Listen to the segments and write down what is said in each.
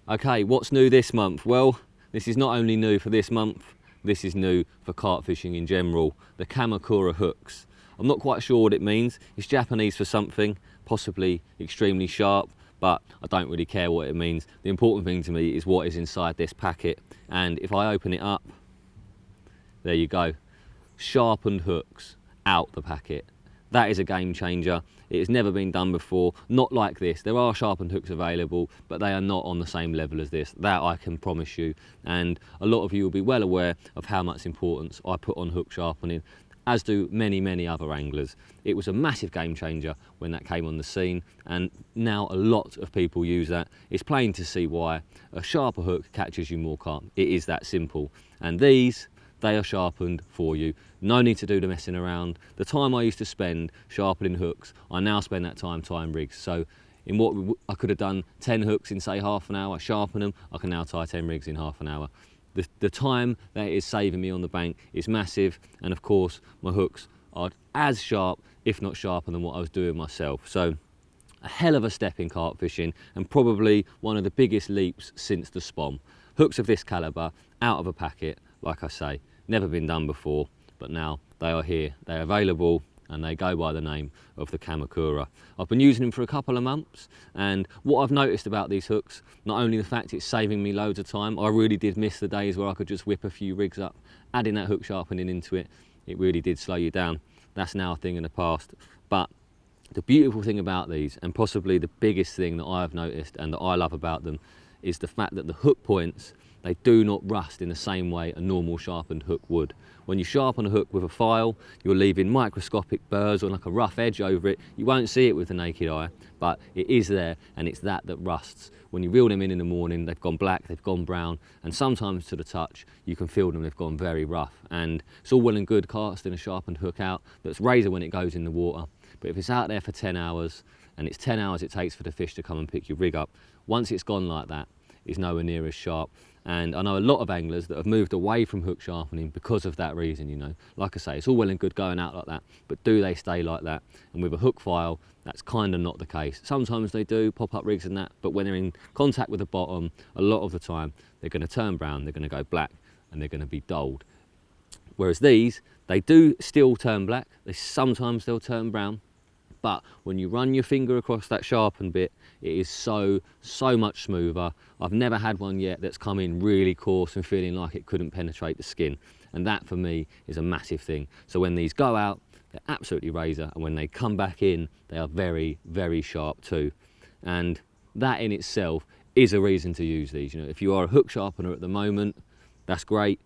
Okay, what's new this month? Well, this is not only new for this month, this is new for carp fishing in general. The KAMAKURA hooks. I'm not quite sure what it means. It's Japanese for something, possibly extremely sharp, but I don't really care what it means. The important thing to me is what is inside this packet. And if I open it up, there you go. Sharpened hooks out the packet. That is a game changer. It has never been done before, not like this. There are sharpened hooks available, but they are not on the same level as this. That I can promise you. And a lot of you will be well aware of how much importance I put on hook sharpening, as do many, many other anglers. It was a massive game changer when that came on the scene, and now a lot of people use that. It's plain to see why. A sharper hook catches you more carp. It is that simple. And these, they are sharpened for you. No need to do the messing around. The time I used to spend sharpening hooks, I now spend that time tying rigs. So in what I could have done 10 hooks in say half an hour, sharpen them, I can now tie 10 rigs in half an hour. The time that it is saving me on the bank is massive, and of course my hooks are as sharp, if not sharper, than what I was doing myself. So a hell of a step in carp fishing, and probably one of the biggest leaps since the Spom. Hooks of this calibre, out of a packet, like I say, never been done before, but now they are here, they're available, and they go by the name of the KAMAKURA. I've been using them for a couple of months, and what I've noticed about these hooks, not only the fact it's saving me loads of time, I really did miss the days where I could just whip a few rigs up, adding that hook sharpening into it, it really did slow you down. That's now a thing in the past. But the beautiful thing about these, and possibly the biggest thing that I've noticed and that I love about them, is the fact that the hook points, they do not rust in the same way a normal sharpened hook would. When you sharpen a hook with a file, you're leaving microscopic burrs or like a rough edge over it. You won't see it with the naked eye, but it is there, and it's that rusts. When you reel them in the morning, they've gone black, they've gone brown, and sometimes to the touch, you can feel them, they've gone very rough. And it's all well and good casting a sharpened hook out that's razor when it goes in the water. But if it's out there for 10 hours, and it's 10 hours it takes for the fish to come and pick your rig up, once it's gone like that, it's nowhere near as sharp. And I know a lot of anglers that have moved away from hook sharpening because of that reason, you know. Like I say, it's all well and good going out like that, but do they stay like that? And with a hook file, that's kind of not the case. Sometimes they do pop up rigs and that, but when they're in contact with the bottom, a lot of the time, they're going to turn brown, they're going to go black, and they're going to be dulled. Whereas these, they do still turn black, sometimes they'll turn brown, but when you run your finger across that sharpened bit, it is so much smoother. I've never had one yet that's come in really coarse and feeling like it couldn't penetrate the skin. And that for me is a massive thing. So when these go out, they're absolutely razor, and when they come back in, they are very, very sharp too. And that in itself is a reason to use these. You know, if you are a hook sharpener at the moment, that's great.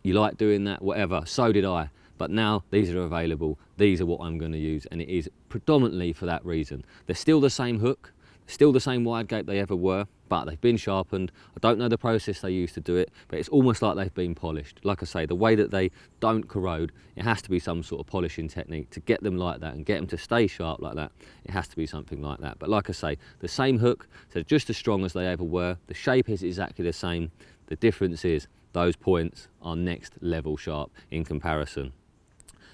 You like doing that, whatever, so did I. But now these are available, these are what I'm going to use, and it is predominantly for that reason. They're still the same hook, still the same wide gape they ever were, but they've been sharpened. I don't know the process they used to do it, but it's almost like they've been polished. Like I say, the way that they don't corrode, it has to be some sort of polishing technique to get them like that and get them to stay sharp like that. It has to be something like that. But like I say, the same hook, so just as strong as they ever were. The shape is exactly the same. The difference is those points are next level sharp in comparison.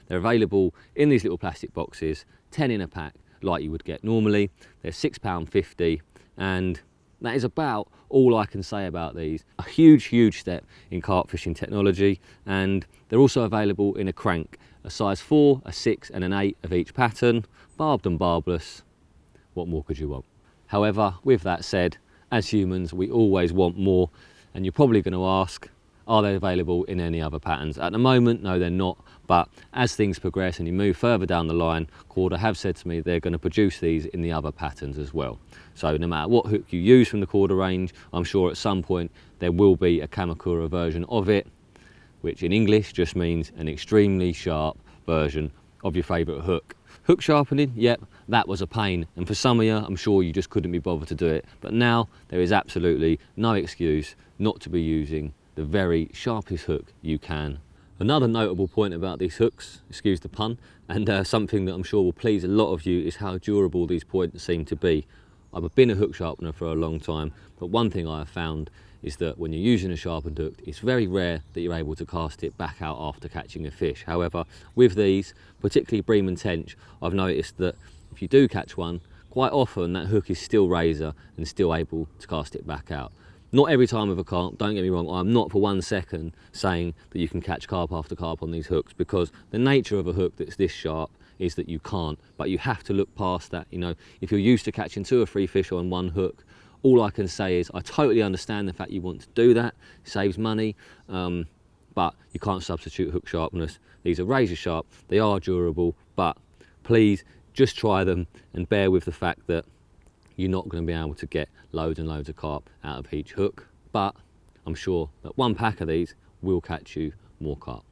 They're available in these little plastic boxes, 10 in a pack, like you would get normally. They're £6.50, and that is about all I can say about these. A huge step in carp fishing technology, and they're also available in a crank, a size 4, a 6 and an 8 of each pattern, barbed and barbless. What more could you want? However, with that said, as humans, we always want more, and you're probably going to ask, are they available in any other patterns? At the moment, no, they're not. But as things progress and you move further down the line, Korda have said to me they're going to produce these in the other patterns as well. So no matter what hook you use from the Korda range, I'm sure at some point there will be a KAMAKURA version of it, which in English just means an extremely sharp version of your favourite hook. Hook sharpening, yep, that was a pain. And for some of you, I'm sure you just couldn't be bothered to do it. But now there is absolutely no excuse not to be using the very sharpest hook you can. Another notable point about these hooks, excuse the pun, and something that I'm sure will please a lot of you, is how durable these points seem to be. I've been a hook sharpener for a long time, but one thing I have found is that when you're using a sharpened hook, it's very rare that you're able to cast it back out after catching a fish. However, with these, particularly bream and tench, I've noticed that if you do catch one, quite often that hook is still razor and still able to cast it back out. Not every time with a carp, don't get me wrong, I'm not for 1 second saying that you can catch carp after carp on these hooks, because the nature of a hook that's this sharp is that you can't, but you have to look past that. You know, if you're used to catching 2 or 3 fish on one hook, all I can say is I totally understand the fact you want to do that, it saves money, but you can't substitute hook sharpness. These are razor sharp, they are durable, but please just try them and bear with the fact that you're not going to be able to get loads and loads of carp out of each hook, but I'm sure that 1 pack of these will catch you more carp.